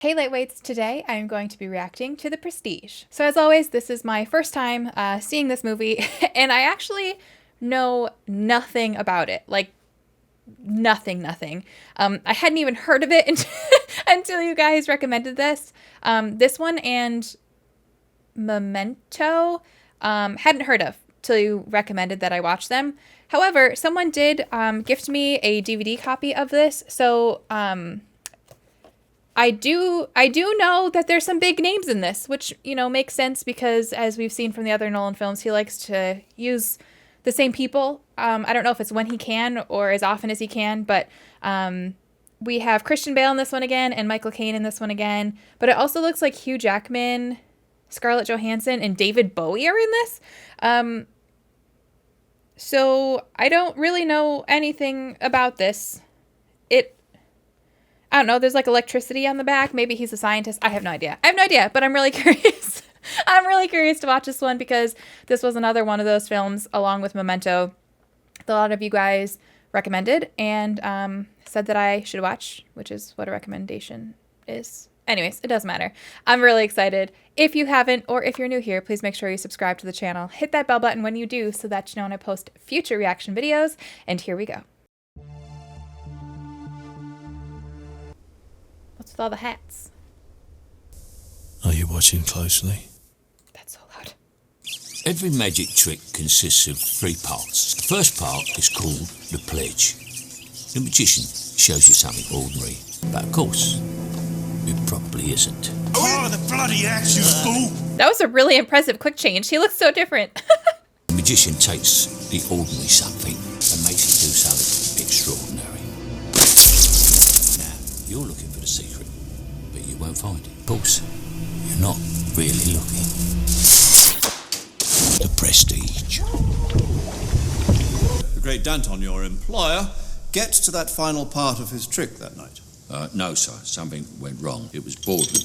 Hey Lightweights, today I'm going to be reacting to The Prestige. So as always, this is my first time seeing this movie, and I actually know nothing about it. Like, nothing. I hadn't even heard of it until you guys recommended this. This one and Memento, hadn't heard of till you recommended that I watch them. However, someone did gift me a DVD copy of this, so I do know that there's some big names in this, which, you know, makes sense because as we've seen from the other Nolan films, he likes to use the same people. I don't know if it's when he can or as often as he can, but we have Christian Bale in this one again and Michael Cain in this one again. But it also looks like Hugh Jackman, Scarlett Johansson, and David Bowie are in this. So I don't really know anything about this. I don't know, there's like electricity on the back. Maybe he's a scientist. I have no idea, but I'm really curious. I'm really curious to watch this one because this was another one of those films, along with Memento, that a lot of you guys recommended and said that I should watch, which is what a recommendation is. Anyways, it doesn't matter. I'm really excited. If you haven't, or if you're new here, please make sure you subscribe to the channel. Hit that bell button when you do so that you know when I post future reaction videos. And here we go. What's with all the hats? Are you watching closely? That's so loud. Every magic trick consists of three parts. The first part is called the pledge. The magician shows you something ordinary, but of course, it probably isn't. Oh, the bloody axe, you fool! That was a really impressive quick change. He looks so different. The magician takes the ordinary something and makes it do something extraordinary. Now, you're looking for the secret, but you won't find it. Of course, you're not really looking. The Prestige. The great Danton, your employer, gets to that final part of his trick that night. No, sir. Something went wrong. It was Borden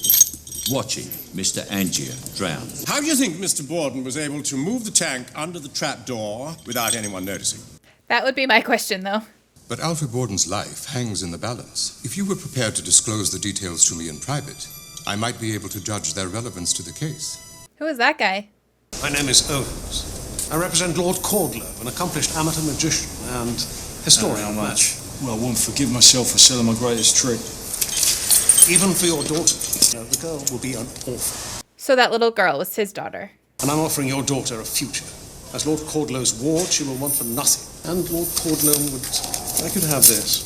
watching Mr. Angier drown. How do you think Mr. Borden was able to move the tank under the trap door without anyone noticing? That would be my question, though. But Alfred Borden's life hangs in the balance. If you were prepared to disclose the details to me in private, I might be able to judge their relevance to the case. Who is that guy? My name is Owens. I represent Lord Cordlow, an accomplished amateur magician and historian. How much? Well, I won't forgive myself for selling my greatest trick. Even for your daughter. No, the girl will be an orphan. So that little girl was his daughter. And I'm offering your daughter a future. As Lord Cordlow's ward, she will want for nothing. And Lord Cordlow would like you to have this.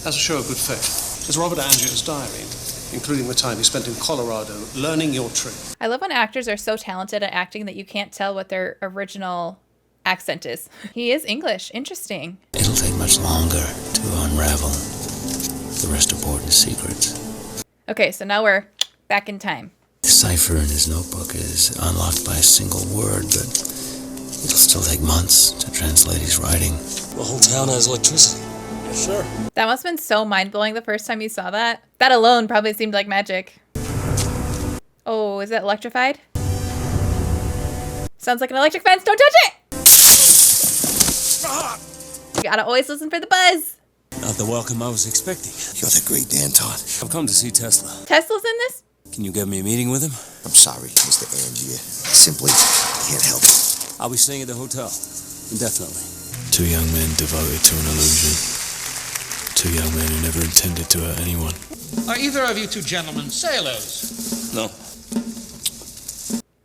As a show of good faith. It's Robert Angier's diary, including the time he spent in Colorado learning your trick. I love when actors are so talented at acting that you can't tell what their original accent is. He is English. Interesting. It'll take much longer to unravel the rest of Borden's secrets. Okay, so now we're back in time. The cipher in his notebook is unlocked by a single word, but it'll still take months to translate his writing. The whole town has electricity. Yes, sir. That must have been so mind-blowing the first time you saw that. That alone probably seemed like magic. Oh, is that electrified? Sounds like an electric fence. Don't touch it! You gotta always listen for the buzz. Not the welcome I was expecting. You're the great Danton. I've come to see Tesla. Tesla's in this? Can you get me a meeting with him? I'm sorry, Mr. Angier. Simply can't help it. I'll be staying at the hotel. Indefinitely. Two young men devoted to an illusion. Two young men who never intended to hurt anyone. Are either of you two gentlemen sailors? No.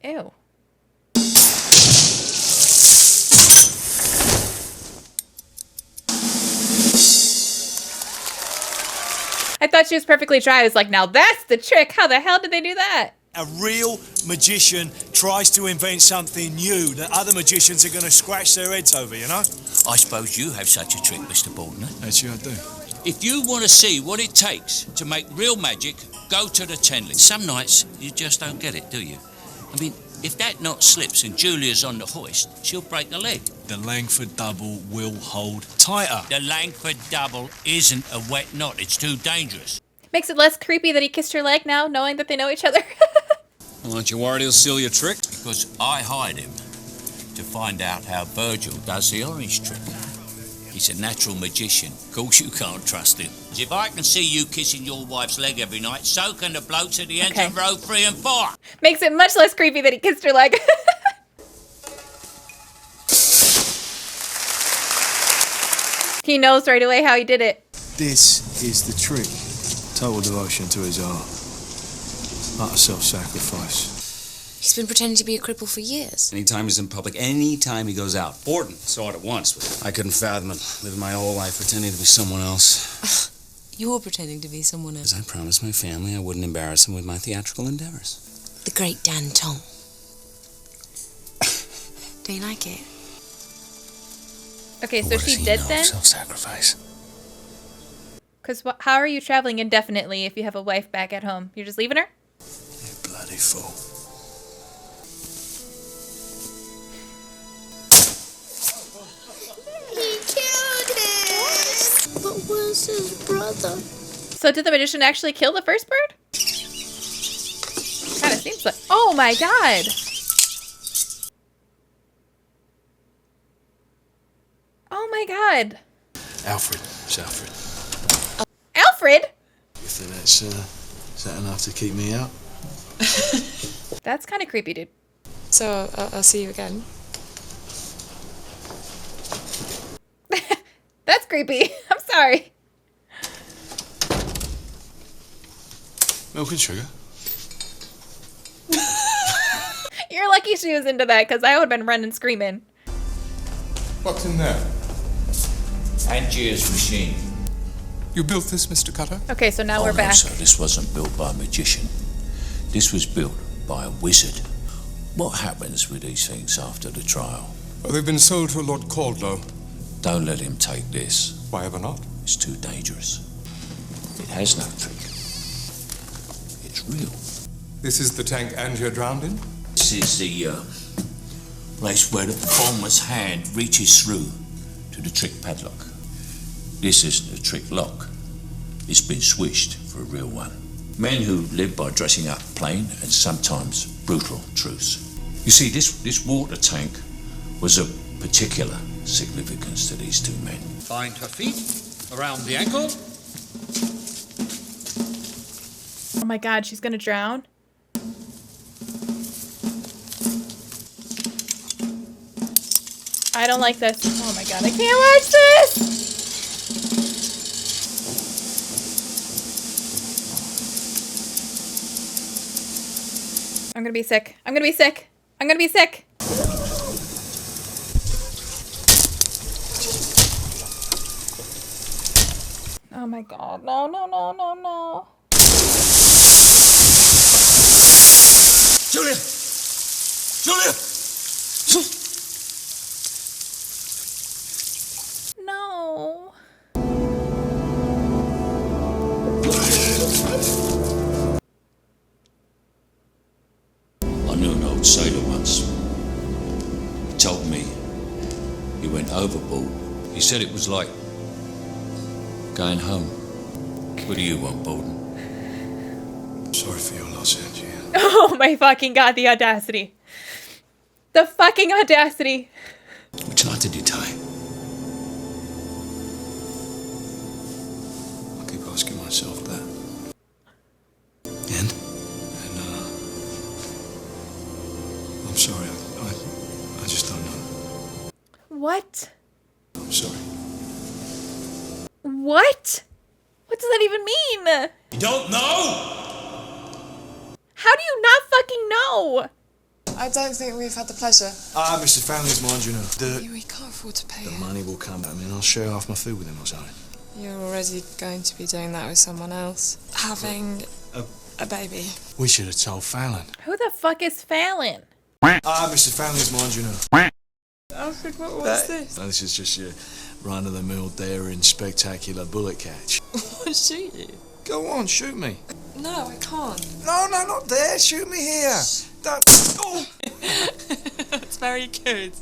Ew. I thought she was perfectly dry. I was like, now that's the trick. How the hell did they do that? A real magician tries to invent something new that other magicians are going to scratch their heads over, you know? I suppose you have such a trick, Mr. Borden. Actually, I do. If you want to see what it takes to make real magic, go to the Tenley. Some nights, you just don't get it, do you? I mean, if that knot slips and Julia's on the hoist, she'll break a leg. The Langford double will hold tighter. The Langford double isn't a wet knot. It's too dangerous. Makes it less creepy that he kissed her leg now, knowing that they know each other. Well, aren't you worried he'll steal your trick? Because I hired him to find out how Virgil does the orange trick. You He's a natural magician. Of course you can't trust him. If I can see you kissing your wife's leg every night, so can the blokes at the end of row 3 and 4. Makes it much less creepy that he kissed her leg. He knows right away how he did it. This is the trick. Total devotion to his art. Utter self-sacrifice. He's been pretending to be a cripple for years. Anytime he's in public, anytime he goes out. Borden saw it at once. I couldn't fathom it. Lived my whole life pretending to be someone else. You're pretending to be someone else. Because I promised my family I wouldn't embarrass them with my theatrical endeavors. The great Dan Tong. Do you like it? Okay, so she did then? Self-sacrifice. Because how are you traveling indefinitely if you have a wife back at home? You're just leaving her? You bloody fool. He killed him! But where's his brother? So did the magician actually kill the first bird? Kind of seems like... Oh my god! Oh my god! Alfred. It's Alfred. Alfred? You think that's, is that enough to keep me out? That's kind of creepy, dude. So, I'll see you again. That's creepy. I'm sorry. Milk and sugar. You're lucky she was into that, because I would have been running screaming. What's in there? Angier's machine. You built this, Mr. Cutter? Okay, so now we're No, back. sir, this wasn't built by a magician. This was built by a wizard. What happens with these things after the trial? Oh, they've been sold to Lord Caldlow. Don't let him take this. Why ever not? It's too dangerous. It has no trick. It's real. This is the tank Angier drowned in? This is the place where the performer's hand reaches through to the trick padlock. This isn't a trick lock. It's been swished for a real one. Men who live by dressing up plain and sometimes brutal truths. You see, this water tank was of particular significance to these two men. Find her feet around the ankle. Oh my god, she's gonna drown? I don't like this. Oh my god, I can't watch this! I'm gonna be sick. I'm gonna be sick. I'm gonna be sick. Oh my god. No, no, no, no, no. Julia! Julia! No. I knew an old sailor once. He told me he went overboard. He said it was like going home. What do you want, Borden? Sorry for your loss, Angie. Oh my fucking god, the audacity. The fucking audacity. Which knot did you tie? I keep asking myself that. And, I'm sorry, I just don't know. What? I'm sorry. What? What does that even mean? You don't know? How do you not fucking know? I don't think we've had the pleasure. Mr. Family's mind, you know. We can't afford to pay The him. money will come. I mean, I'll share half my food with him or something. You're already going to be doing that with someone else. Having a baby. We should have told Fallon. Who the fuck is Fallon? Mr. Family's mind, you know. Alfred, what was this? This is just your run-of-the-mill, daring, spectacular bullet catch. What, shoot you? Go on, shoot me. No, I can't. No, not there. Shoot me here. Don't. Oh. That's very good.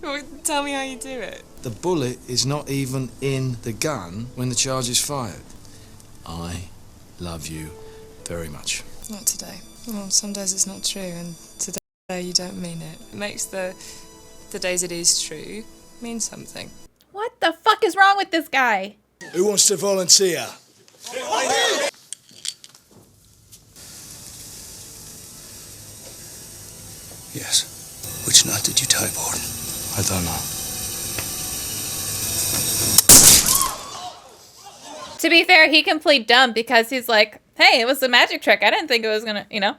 Well, tell me how you do it. The bullet is not even in the gun when the charge is fired. I love you very much. Not today. Well, some days it's not true, and today you don't mean it. It makes the days it is true mean something. What the fuck is wrong with this guy? Who wants to volunteer? Yes. Which knot did you tie, Borden? I don't know. To be fair, he can plead dumb because he's like, hey, it was a magic trick. I didn't think it was gonna, I don't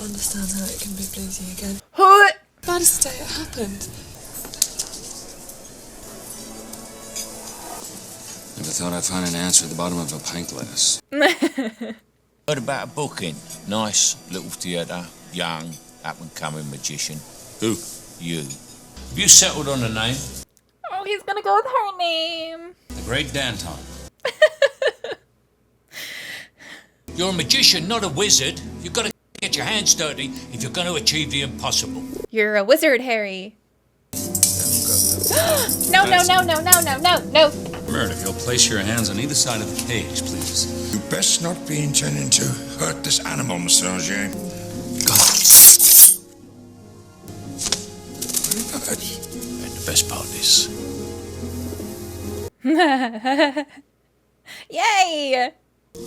understand how it can be pleasing again. What? Baddest day it happened. Never thought I'd find an answer at the bottom of a pint glass. Heard about a booking. Nice little theatre, young, up-and-coming magician. Who? You. Have you settled on a name? Oh, he's gonna go with her name. The Great Danton. You're a magician, not a wizard. You've got to get your hands dirty if you're going to achieve the impossible. You're a wizard, Harry. No. Murder, if you'll place your hands on either side of the cage, please. You best not be intending to hurt this animal, Mr. Auger. And the best part is, Yay! I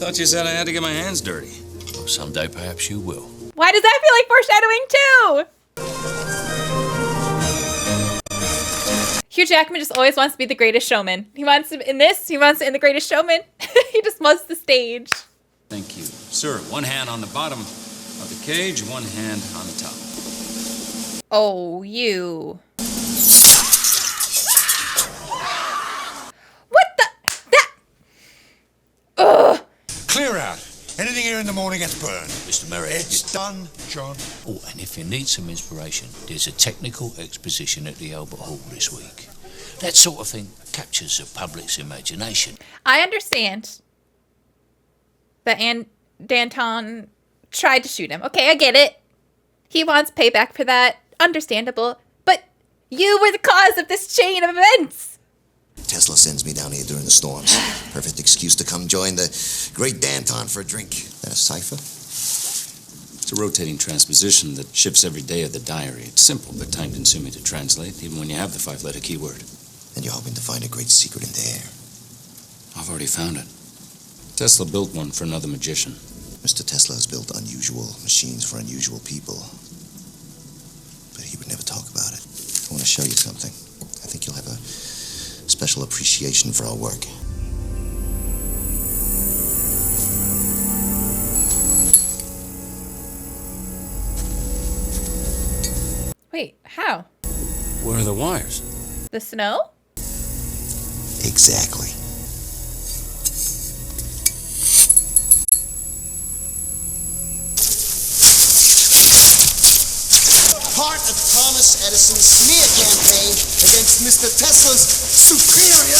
thought you said I had to get my hands dirty. Well, someday perhaps you will. Why does that feel like foreshadowing too? Hugh Jackman just always wants to be the greatest showman. He wants to in this, he wants it in The Greatest Showman. He just loves the stage. Thank you. Sir, one hand on the bottom of the cage, one hand on the top. Oh, you. What the? That. Ugh. Clear out. Anything here in the morning gets burned. Mr. Merritt. It's done, John. Oh, and if you need some inspiration, there's a technical exposition at the Albert Hall this week. That sort of thing captures the public's imagination. I understand that Danton tried to shoot him. Okay, I get it. He wants payback for that. Understandable. But you were the cause of this chain of events. Tesla sends me down here during the storms. Perfect excuse to come join the great Danton for a drink. That a cipher? It's a rotating transposition that shifts every day of the diary. It's simple but time-consuming to translate, even when you have the 5-letter keyword. And you're hoping to find a great secret in there. I've already found it. Tesla built one for another magician. Mr. Tesla has built unusual machines for unusual people. But he would never talk about it. I want to show you something. I think you'll have a special appreciation for our work. Wait, how? Where are the wires? The snow? Exactly. Part of Thomas Edison's smear campaign against Mr. Tesla's superior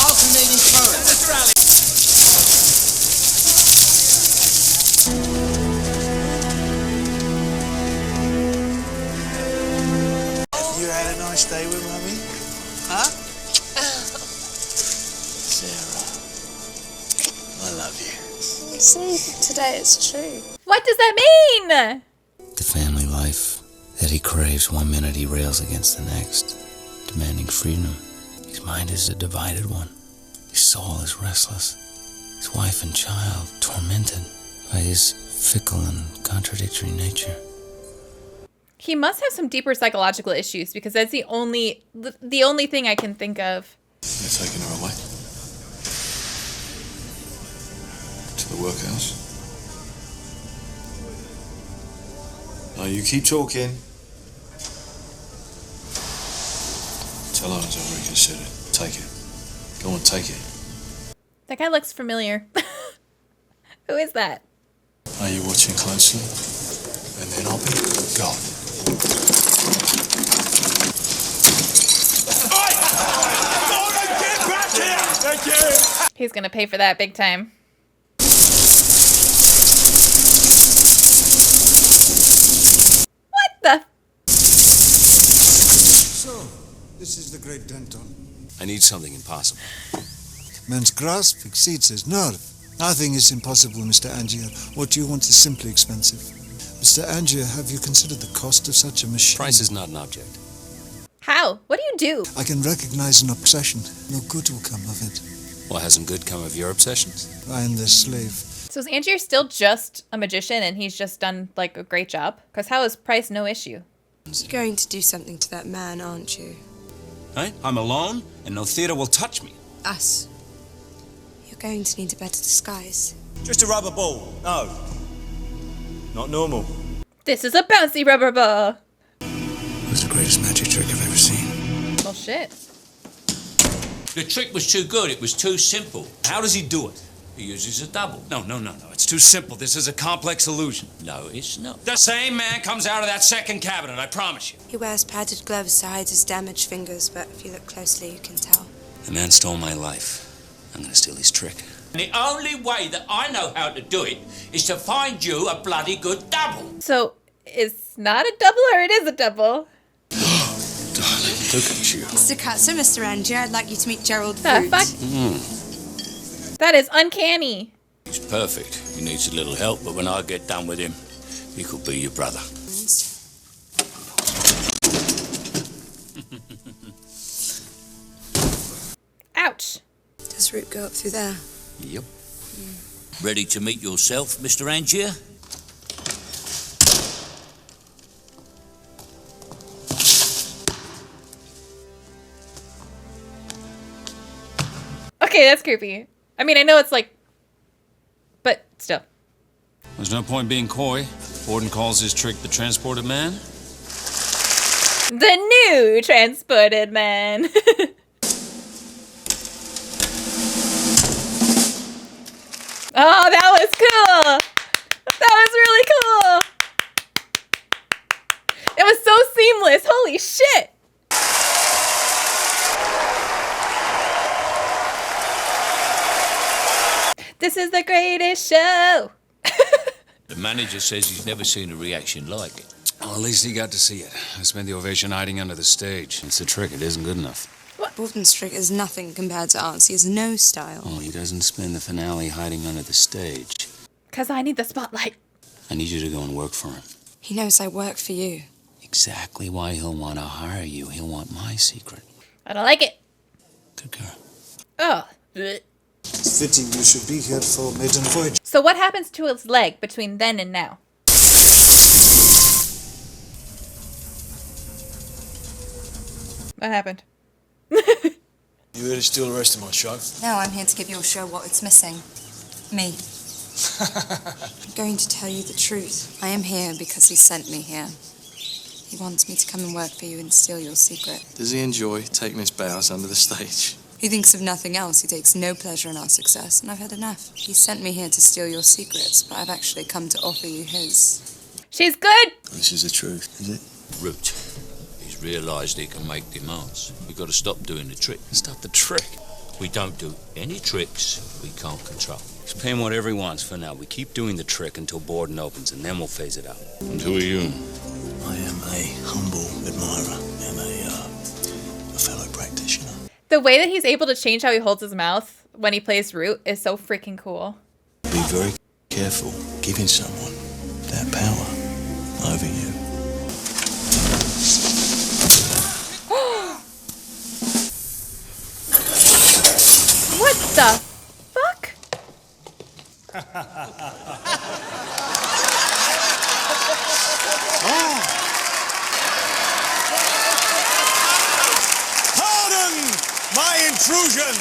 alternating current. Let's rally. You had a nice day with Mummy? Huh? Sarah, I love you. You see, today it's true. What does that mean? the family life that he craves, one minute he rails against the next, demanding freedom. His mind is a divided one. His soul is restless. His wife and child tormented by his fickle and contradictory nature. He must have some deeper psychological issues because that's the only thing I can think of. They're taking her away. To the workhouse. Now you keep talking. Tell her to reconsider. Take it. Go on, take it. That guy looks familiar. Who is that? Are you watching closely? And then I'll be gone. He's gonna pay for that big time. What the? So, this is the great Danton. I need something impossible. Man's grasp exceeds his nerve. Nothing is impossible, Mr. Angier. What you want is simply expensive. Mr. Angier, have you considered the cost of such a machine? Price is not an object. How? What do you do? I can recognize an obsession. No good will come of it. What hasn't good come of your obsessions? I am their slave. So is Angier still just a magician and he's just done, like, a great job? Because how is Price no issue? You're going to do something to that man, aren't you? Hey, I'm alone, and no theater will touch me. Us. You're going to need a better disguise. Just a rubber ball. No. Not normal. This is a bouncy rubber ball. It was the greatest magic trick I've ever seen. Well, shit. The trick was too good. It was too simple. How does he do it? He uses a double. No. It's too simple. This is a complex illusion. No, it's not. The same man comes out of that second cabinet, I promise you. He wears padded gloves to hide his damaged fingers, but if you look closely, you can tell. The man stole my life. I'm gonna steal his trick. And the only way that I know how to do it is to find you a bloody good double. So, it's not a double or it is a double? Darling, look at you. Mr. Katzer, Mr. Angier, I'd like you to meet Gerald The Fruit. fuck? That is uncanny. He's perfect. He needs a little help, but when I get done with him, he could be your brother. Ouch. Does Root go up through there? Yep. Ready to meet yourself, Mr. Angier? Okay, that's creepy. I mean, I know it's like... But still. There's no point being coy. Borden calls his trick the transported man. The new transported man. Oh, that was cool. That was really cool. It was so seamless. Holy shit. This is the greatest show. The manager says he's never seen a reaction like it. Well, at least he got to see it. I spent the ovation hiding under the stage. It's a trick. It isn't good enough. Borden's trick is nothing compared to ours. He has no style. Oh, he doesn't spend the finale hiding under the stage. Because I need the spotlight. I need you to go and work for him. He knows I work for you. Exactly why he'll want to hire you. He'll want my secret. I don't like it. Good girl. Oh. Blech. It's fitting you should be here for maiden voyage. So what happens to his leg between then and now? What happened? You here to steal the rest of my show? No, I'm here to give your show what it's missing. Me. I'm going to tell you the truth. I am here because he sent me here. He wants me to come and work for you and steal your secret. Does he enjoy taking his bows under the stage? He thinks of nothing else. He takes no pleasure in our success, and I've had enough. He sent me here to steal your secrets, but I've actually come to offer you his. She's good! This is the truth, is it? Root. He's realised he can make demands. We've got to stop doing the trick. Stop the trick. We don't do any tricks we can't control. He's paying whatever he wants for now. We keep doing the trick until Borden opens, and then we'll phase it out. And who are you? I am a humble admirer and a fellow practitioner. The way that he's able to change how he holds his mouth when he plays Root is so freaking cool. Be very careful giving someone that power over you. What the fuck? Pardon my intrusion!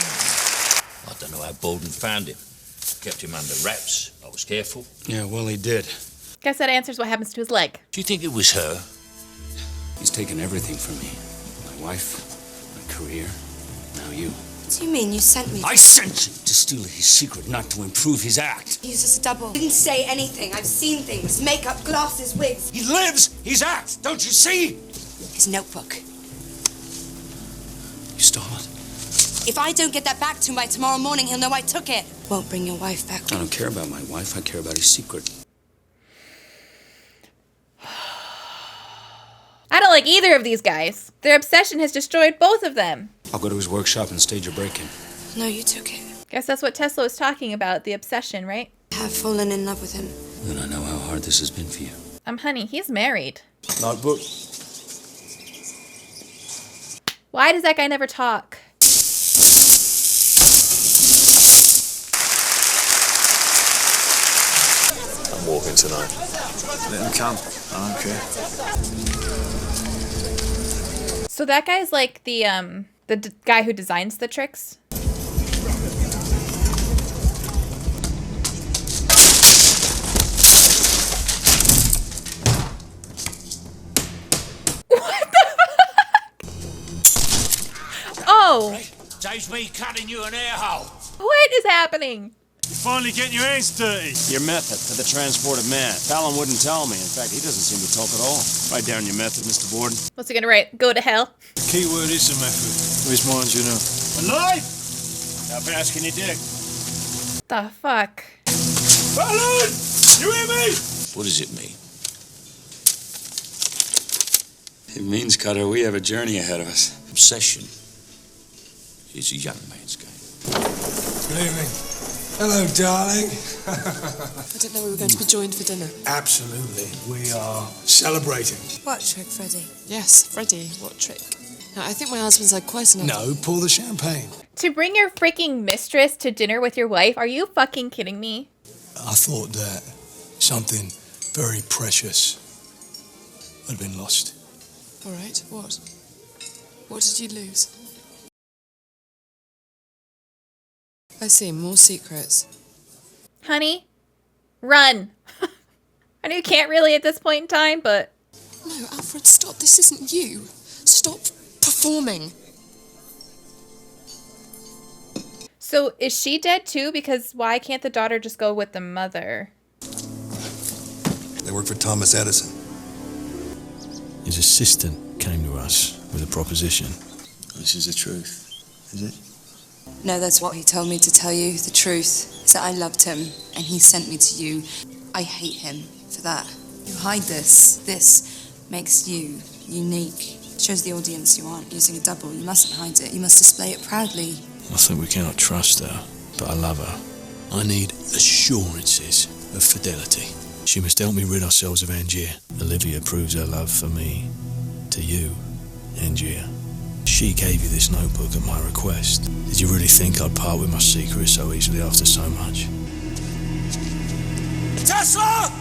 I don't know how Borden found him. Kept him under wraps. I was careful. Yeah, well, he did. Guess that answers what happens to his leg. Do you think it was her? He's taken everything from me. My wife, my career, now you. What do you mean? You sent me? I sent you to steal his secret, not to improve his act. He uses a double. Didn't say anything. I've seen things. Makeup, glasses, wigs. He lives his act, don't you see? His notebook. You stole it. If I don't get that back to him by tomorrow morning, he'll know I took it. Won't bring your wife back. I don't care about my wife. I care about his secret. I don't like either of these guys. Their obsession has destroyed both of them. I'll go to his workshop and stage a break-in. No, you took it. Guess that's what Tesla was talking about, the obsession, right? I have fallen in love with him. Then I know how hard this has been for you. Honey, he's married. Notebook. Why does that guy never talk? I'm walking tonight. Let him come. I don't care. So that guy's like the guy who designs the tricks. Oh! Saves me cutting you an air hole. What is happening? You're finally getting your hands dirty. Your method for the transport of man. Fallon wouldn't tell me. In fact, he doesn't seem to talk at all. Write down your method, Mr. Borden. What's he gonna write? Go to hell? The key word is a method. Where's mine, you know? Alive! Stop asking your dick. The fuck? Fallon! You hear me? What does it mean? It means, Cutter, we have a journey ahead of us. Obsession is a young man's game. Good evening. Hello, darling. I didn't know we were going to be joined for dinner. Absolutely. We are celebrating. What trick, Freddie? Yes, Freddie, what trick? Now, I think my husband's had quite enough. No, pour the champagne. To bring your freaking mistress to dinner with your wife? Are you fucking kidding me? I thought that something very precious had been lost. All right, what? What did you lose? I see, more secrets. Honey, run. I know you can't really at this point in time, but... No, Alfred, stop. This isn't you. Stop performing. So is she dead too? Because why can't the daughter just go with the mother? They work for Thomas Edison. His assistant came to us with a proposition. This is the truth, is it? No, that's what he told me to tell you. The truth is that I loved him, and he sent me to you. I hate him for that. You hide this. This makes you unique. Shows the audience you aren't using a double. You mustn't hide it. You must display it proudly. I think we cannot trust her, but I love her. I need assurances of fidelity. She must help me rid ourselves of Angier. Olivia proves her love for me to you, Angier. She gave you this notebook at my request. Did you really think I'd part with my secret so easily after so much? Tesla!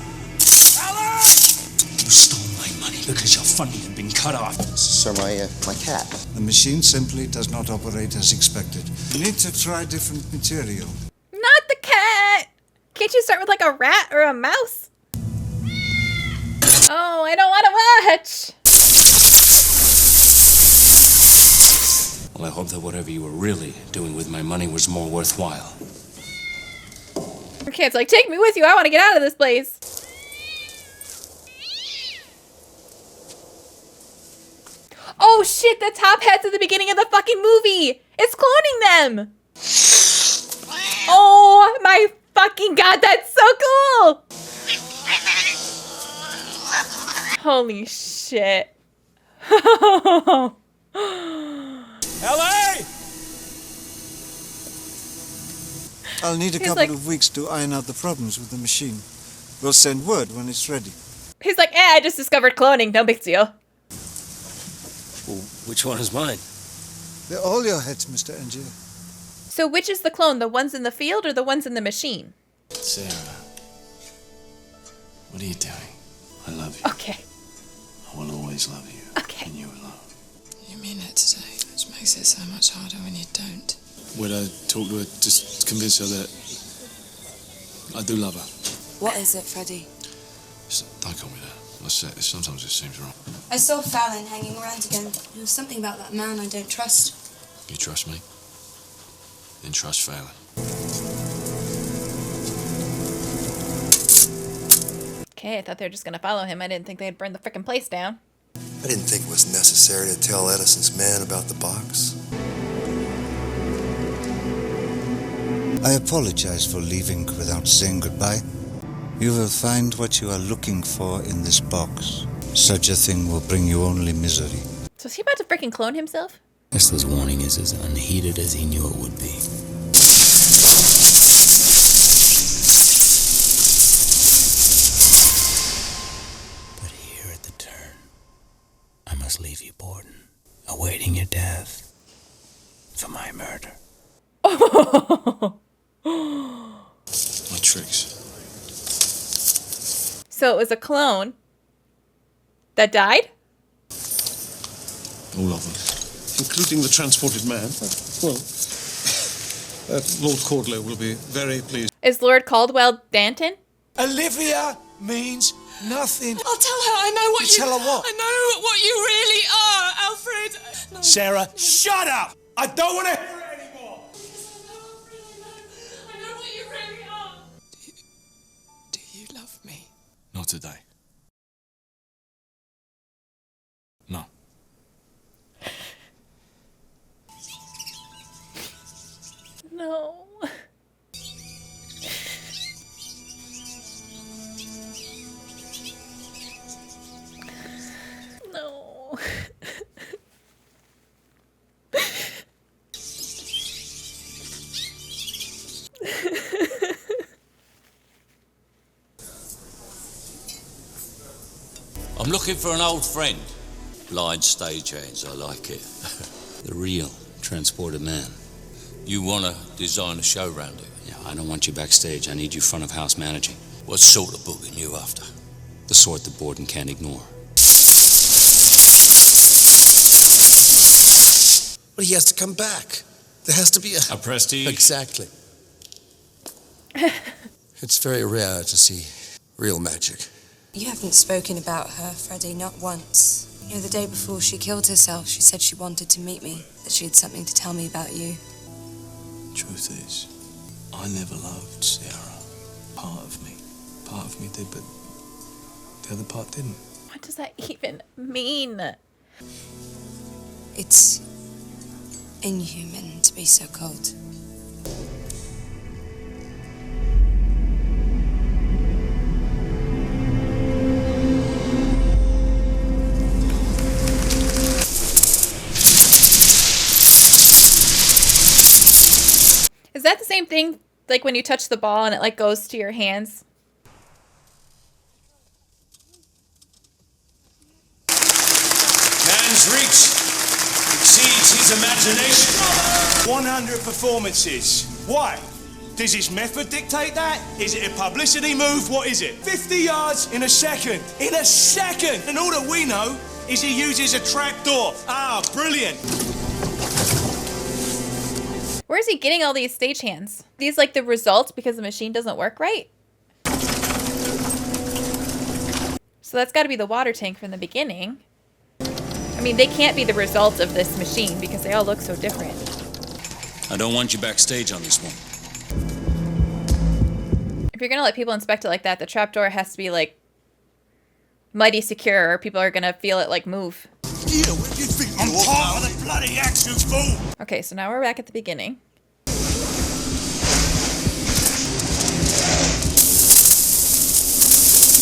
Alan! You stole my money because your funding had been cut off. Sir, my cat. The machine simply does not operate as expected. You need to try different material. Not the cat! Can't you start with like a rat or a mouse? Oh, I don't want to watch! Well, I hope that whatever you were really doing with my money was more worthwhile. Okay, it's like, take me with you. I want to get out of this place. Oh shit, the top hats at the beginning of the fucking movie. It's cloning them. Oh my fucking god, that's so cool. Holy shit. LA! I'll need a He's couple like- of weeks to iron out the problems with the machine. We'll send word when it's ready. He's like, I just discovered cloning. No big deal. Well, which one is mine? They're all your heads, Mr. Angier. So which is the clone? The ones in the field or the ones in the machine? Sarah, what are you doing? I love you. Okay. I will always love you. Okay. And you alone. You mean it today, which makes it so much harder when you don't. Would I talk to her just to convince her that I do love her? What is it, Freddie? Don't call me that. I said, sometimes it seems wrong. I saw Fallon hanging around again. There was something about that man I don't trust. You trust me? Then trust Fallon. Okay, I thought they were just gonna follow him. I didn't think they'd burn the frickin' place down. I didn't think it was necessary to tell Edison's man about the box. I apologize for leaving without saying goodbye. You will find what you are looking for in this box. Such a thing will bring you only misery. So is he about to frickin' clone himself? Essla's warning is as unheeded as he knew it would be. But here at the turn, I must leave you, Borden. awaiting your death for my murder. My tricks. So it was a clone that died? All of them. Including the transported man. Well, Lord Cordlow will be very pleased. Is Lord Caldwell Danton? Olivia means nothing. I'll tell her I know what you... Tell her what? I know what you really are, Alfred. No. Sarah, shut up! I don't want to hear it anymore! I know what you really are. Do you love me? Not today. No. No. No. I'm looking for an old friend. Blind stagehands, I like it. The real transported man. You want to design a show round it? Yeah, I don't want you backstage. I need you front of house managing. What sort of booking you after? The sort the Borden can't ignore. But he has to come back. There has to be A prestige? Exactly. It's very rare to see real magic. You haven't spoken about her, Freddie, not once. You know, the day before she killed herself, she said she wanted to meet me, that she had something to tell me about you. Truth is, I never loved Sarah. Part of me did, but the other part didn't. What does that even mean? It's inhuman to be so cold. Is that the same thing, like when you touch the ball and it like goes to your hands? Man's reach exceeds his imagination. 100 performances. Why? Does his method dictate that? Is it a publicity move? What is it? 50 yards in a second. In a second! And all that we know is he uses a trapdoor. Ah, brilliant. Where is he getting all these stagehands? These like the results because the machine doesn't work right? So that's got to be the water tank from the beginning. I mean, they can't be the results of this machine because they all look so different. I don't want you backstage on this one. If you're going to let people inspect it like that, the trapdoor has to be like mighty secure or people are going to feel it like move. Yeah, where do you think I'm part of the bloody action, fool! Okay, so now we're back at the beginning.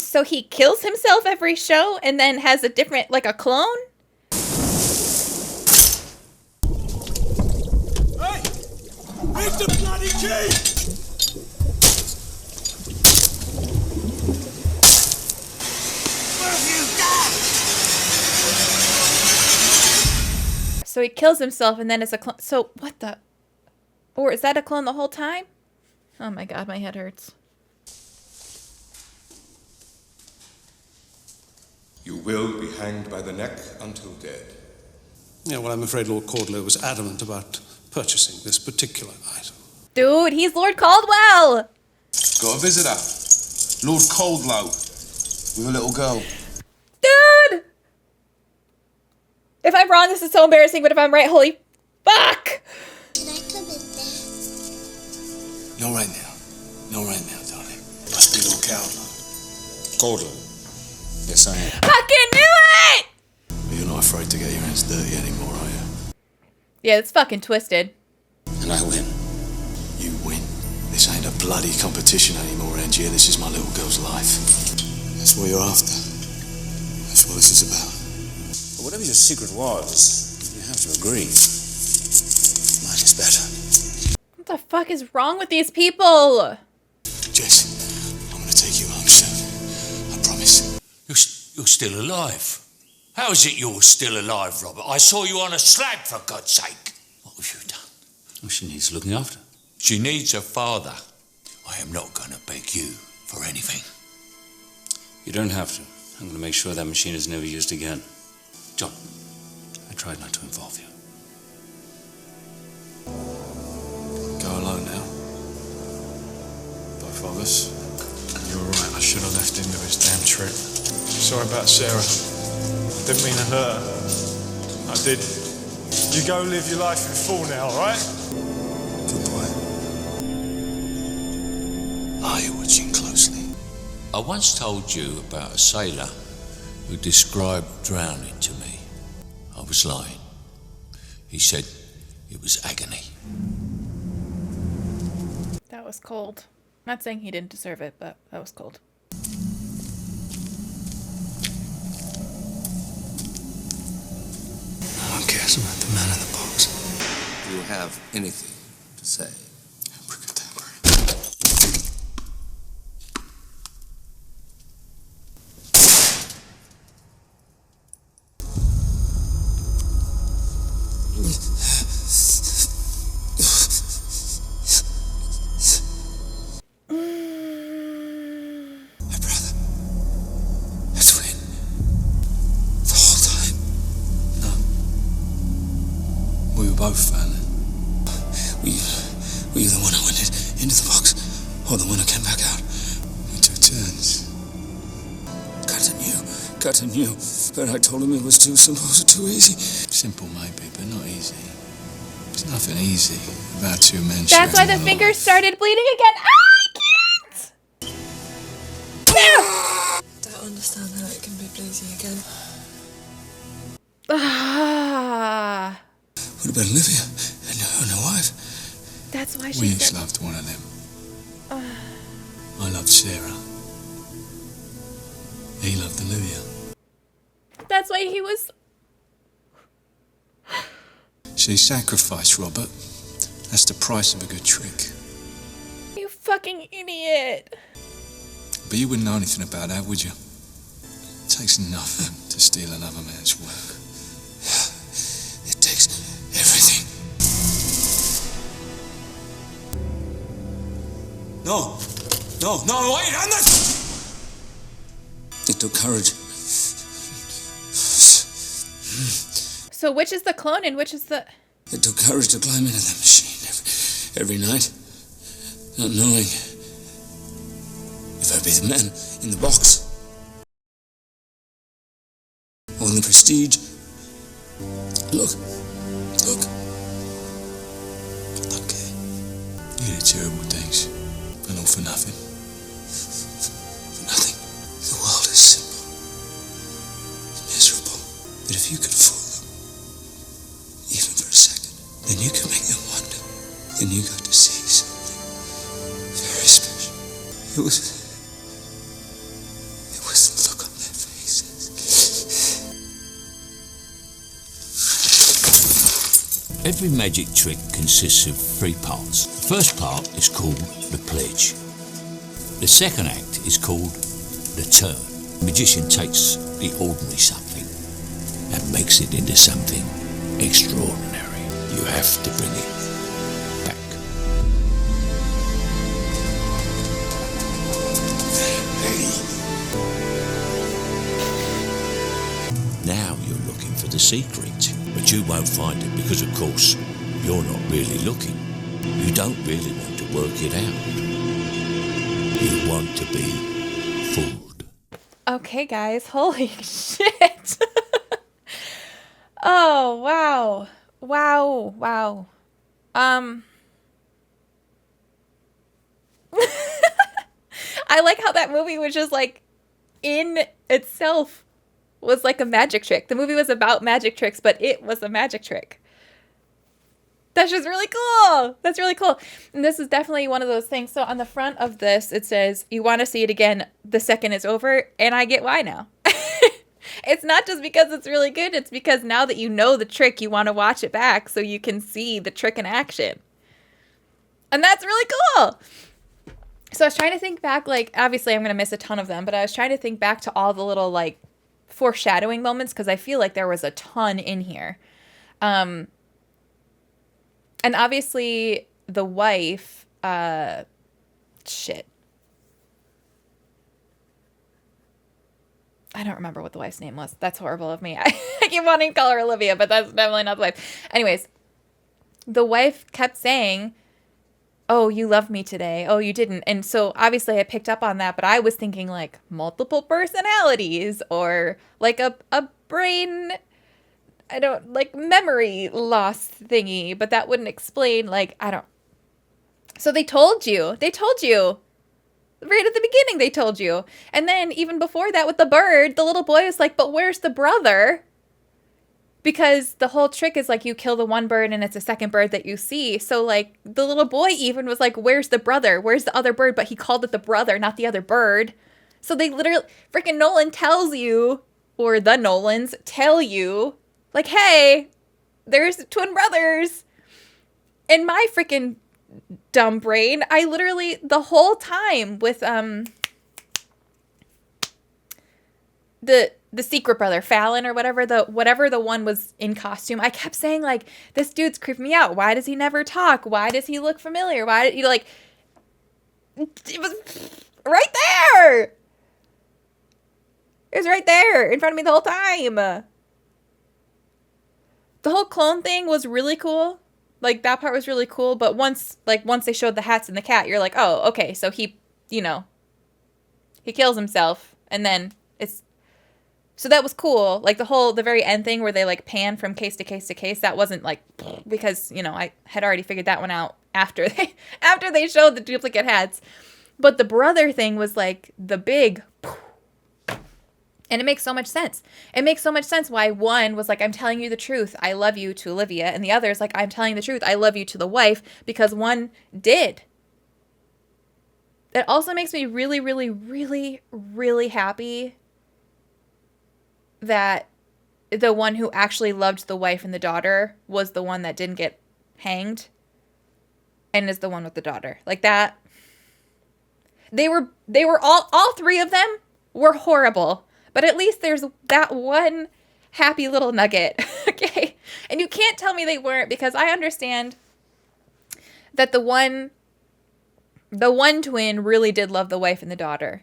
So he kills himself every show and then has a different, like a clone? Hey! Where's the bloody key? What have you done? So he kills himself and then it's a clone. So what the? Or is that a clone the whole time? Oh my god, my head hurts. You will be hanged by the neck until dead. Yeah, well, I'm afraid Lord Cordlow was adamant about purchasing this particular item. Dude, he's Lord Caldwell! Got a visitor. Lord Cordlow. With a little girl. Dude! If I'm wrong, this is so embarrassing, but if I'm right, holy fuck! Can I come in there? Not right now. Not right now, darling. Must be Lord Caldwell. Cordlow. Yes, I am. Fucking knew it! But you're not afraid to get your hands dirty anymore, are you? Yeah, it's fucking twisted. And I win. You win. This ain't a bloody competition anymore, Angier. This is my little girl's life. That's what you're after. That's what this is about. But whatever your secret was, you have to agree. Mine is better. What the fuck is wrong with these people? Jess, I'm gonna take you home soon. I promise. You're still alive. How is it you're still alive, Robert? I saw you on a slab, for God's sake. What have you done? Well, she needs looking after. She needs a father. I am not going to beg you for anything. You don't have to. I'm going to make sure that machine is never used again. John, I tried not to involve you. Go alone now. Both of us. You're right, I should have left him with his damn trick. Sorry about Sarah. Didn't mean to hurt her. I did. You go live your life in full now, all right? Good boy. Are you watching closely? I once told you about a sailor who described drowning to me. I was lying. He said it was agony. That was cold. Not saying he didn't deserve it, but that was cold. No one cares about the man in the box. Do you have anything to say? Both, Van. Were you the one who went into the box, or the one who came back out? We took turns. Cutter knew, but I told him it was too simple, too easy. Simple, maybe, but not easy. There's nothing easy about two men. That's why the fingers started bleeding again. I can't! Don't understand how it can be bleeding again. Ah. What about Olivia and her wife? That's why she We said... each loved one of them. I loved Sarah. He loved Olivia. That's why he was... She sacrificed, Robert. That's the price of a good trick. You fucking idiot. But you wouldn't know anything about that, would you? It takes nothing to steal another man's work. It takes everything. No, wait, on this! It took courage. So which is the clone and which is the... It took courage to climb into that machine every night, not knowing if I'd be the man in the box or in the prestige. Look. You did terrible things, and all for nothing. For nothing. The world is simple. It's miserable. But if you could fool them, even for a second, then you could make them wonder. Then you got to see something very special. It was the look on their faces. Every magic trick consists of 3 parts. The first part is called the pledge. The second act is called the turn. The magician takes the ordinary something and makes it into something extraordinary. You have to bring it back. Now you're looking for the secret, but you won't find it because, of course, you're not really looking. You don't really want to work it out. You want to be fooled. Okay, guys. Holy shit. Oh, wow. Wow. I like how that movie was just like, in itself, was like a magic trick. The movie was about magic tricks, but it was a magic trick. That's just really cool. That's really cool. And this is definitely one of those things. So on the front of this, it says, you want to see it again the second it's over. And I get why now. It's not just because it's really good. It's because now that you know the trick, you want to watch it back so you can see the trick in action. And that's really cool. So I was trying to think back, like, obviously I'm going to miss a ton of them, but I was trying to think back to all the little, like, foreshadowing moments, because I feel like there was a ton in here. And obviously the wife, shit. I don't remember what the wife's name was. That's horrible of me. I keep wanting to call her Olivia, but that's definitely not the wife. Anyways, the wife kept saying, oh, you love me today. Oh, you didn't. And so obviously I picked up on that, but I was thinking like multiple personalities or like a brain, I don't, like memory loss thingy, but that wouldn't explain, like, I don't. So they told you. Right at the beginning, they told you. And then even before that with the bird, the little boy was like, but where's the brother? Because the whole trick is like you kill the one bird and it's a second bird that you see. So like the little boy even was like, where's the brother? Where's the other bird? But he called it the brother, not the other bird. So they literally, freaking Nolan tells you, or the Nolans tell you, like, hey, there's twin brothers. In my freaking dumb brain, I literally, the whole time with the secret brother, Fallon or whatever the one was in costume, I kept saying like, this dude's creeping me out. Why does he never talk? Why does he look familiar? Why did you like, it was right there. It was right there in front of me the whole time. The whole clone thing was really cool. Like that part was really cool. But once they showed the hats and the cat, you're like, oh, okay. So he kills himself and then so that was cool. Like the very end thing where they like pan from case to case to case, that wasn't like, because, I had already figured that one out after they showed the duplicate hats. But the brother thing was like the big, and it makes so much sense. It makes so much sense why one was like, I'm telling you the truth, I love you, to Olivia, and the other is like, I'm telling the truth, I love you, to the wife, because one did. It also makes me really, really, really, really happy that the one who actually loved the wife and the daughter was the one that didn't get hanged and is the one with the daughter. Like that. They were all three of them were horrible, but at least there's that one happy little nugget. Okay. And you can't tell me they weren't, because I understand that the one twin really did love the wife and the daughter.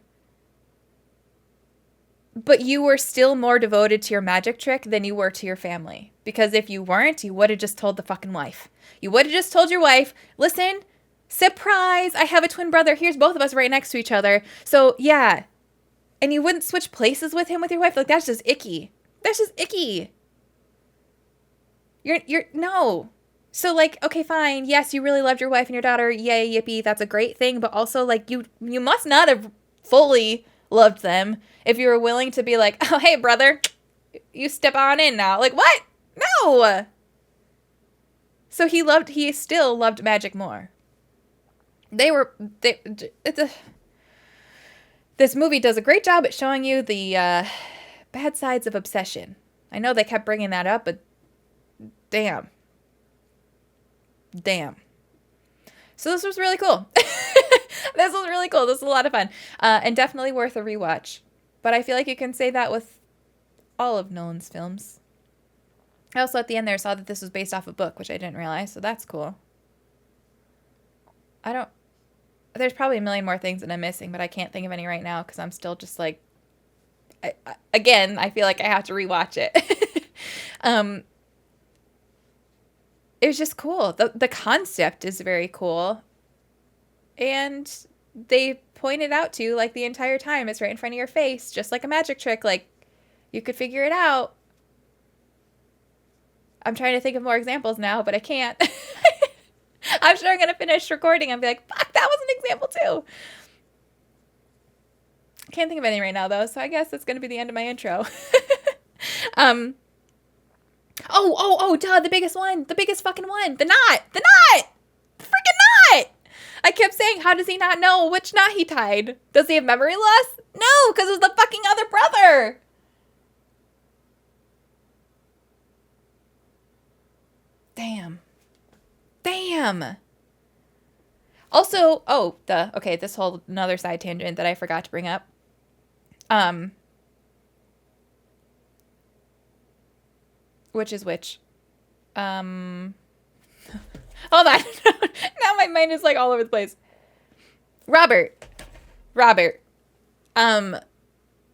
But you were still more devoted to your magic trick than you were to your family. Because if you weren't, you would have just told the fucking wife. You would have just told your wife, listen, surprise, I have a twin brother. Here's both of us right next to each other. So, yeah. And you wouldn't switch places with him with your wife? Like, that's just icky. That's just icky. No. So, like, okay, fine. Yes, you really loved your wife and your daughter. Yay, yippee, that's a great thing. But also, like, you must not have fully loved them if you were willing to be like, oh, hey, brother, you step on in now. Like, what? No. So he still loved magic more. This movie does a great job at showing you the bad sides of obsession. I know they kept bringing that up, but damn. So this was really cool. This was really cool. This was a lot of fun. And definitely worth a rewatch. But I feel like you can say that with all of Nolan's films. I also at the end there saw that this was based off a book, which I didn't realize, so that's cool. There's probably a million more things that I'm missing, but I can't think of any right now because I'm still just like, I feel like I have to rewatch it. It was just cool. The concept is very cool. And they pointed out to you, like, the entire time, it's right in front of your face, just like a magic trick. Like, you could figure it out. I'm trying to think of more examples now, but I can't. I'm sure I'm going to finish recording and be like, fuck, that was an example too. Can't think of any right now, though, so I guess that's going to be the end of my intro. Duh, the biggest one. The biggest fucking one. The knot. The freaking knot. I kept saying, how does he not know which knot he tied? Does he have memory loss? No, because it was the fucking other brother. Damn. Also, this whole another side tangent that I forgot to bring up. Which is which? Hold on. Now my mind is like all over the place. Robert.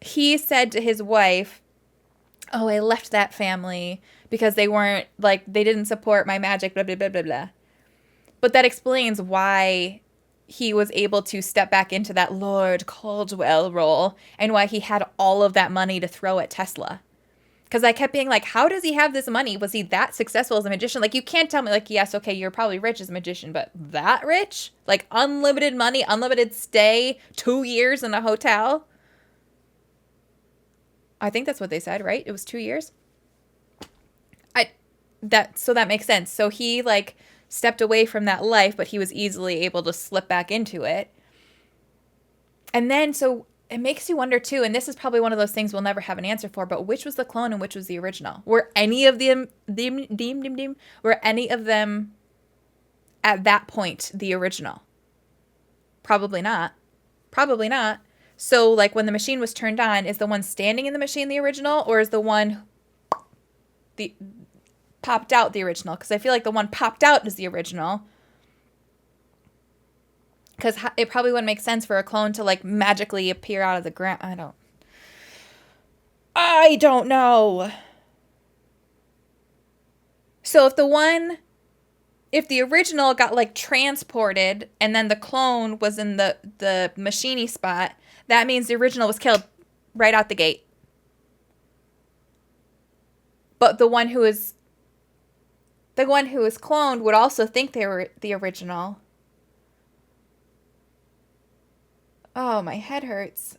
He said to his wife, "Oh, I left that family because they weren't, like, they didn't support my magic, blah, blah, blah, blah, blah." But that explains why he was able to step back into that Lord Caldwell role and why he had all of that money to throw at Tesla. Because I kept being like, how does he have this money? Was he that successful as a magician? Like, you can't tell me, like, yes, okay, you're probably rich as a magician, but that rich? Like, unlimited money, unlimited stay, 2 years in a hotel? I think that's what they said, right? It was 2 years? So that makes sense. So he, like, stepped away from that life, but he was easily able to slip back into it. And then, so it makes you wonder too, and this is probably one of those things we'll never have an answer for, but which was the clone and which was the original? Were any of them at that point the original? Probably not. So, like, when the machine was turned on, is the one standing in the machine the original, or is the one popped out the original? Because I feel like the one popped out is the original. Because it probably wouldn't make sense for a clone to, like, magically appear out of the ground. I don't know. So if the original got, like, transported and then the clone was in the machiney spot, that means the original was killed right out the gate. But the one who was cloned would also think they were the original. Oh, my head hurts.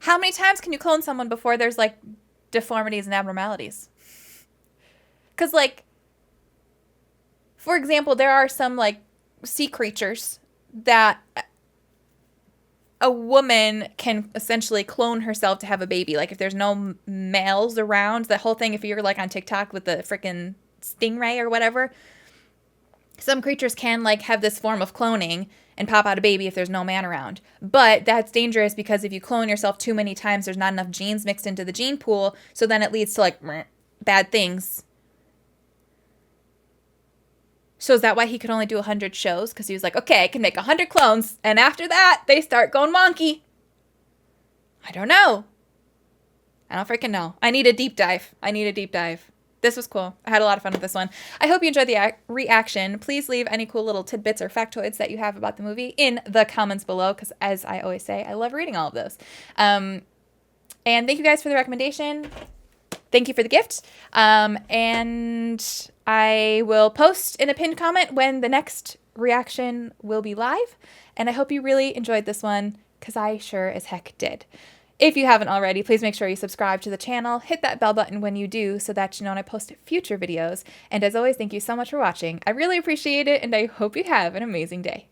How many times can you clone someone before there's, like, deformities and abnormalities? Because, like, for example, there are some, like, sea creatures that a woman can essentially clone herself to have a baby. Like, if there's no males around, the whole thing, if you're, like, on TikTok with the freaking stingray or whatever, some creatures can, like, have this form of cloning and pop out a baby if there's no man around. But that's dangerous because if you clone yourself too many times, there's not enough genes mixed into the gene pool, so then it leads to, like, bad things. So is that why he could only do 100 shows? Because he was like, okay, I can make 100 clones, and after that, they start going wonky. I don't know. I don't freaking know. I need a deep dive. This was cool. I had a lot of fun with this one. I hope you enjoyed the reaction. Please leave any cool little tidbits or factoids that you have about the movie in the comments below, because as I always say, I love reading all of those. And thank you guys for the recommendation. Thank you for the gift. And I will post in a pinned comment when the next reaction will be live. And I hope you really enjoyed this one, because I sure as heck did. If you haven't already, please make sure you subscribe to the channel. Hit that bell button when you do so that you know when I post future videos. And as always, thank you so much for watching. I really appreciate it, and I hope you have an amazing day.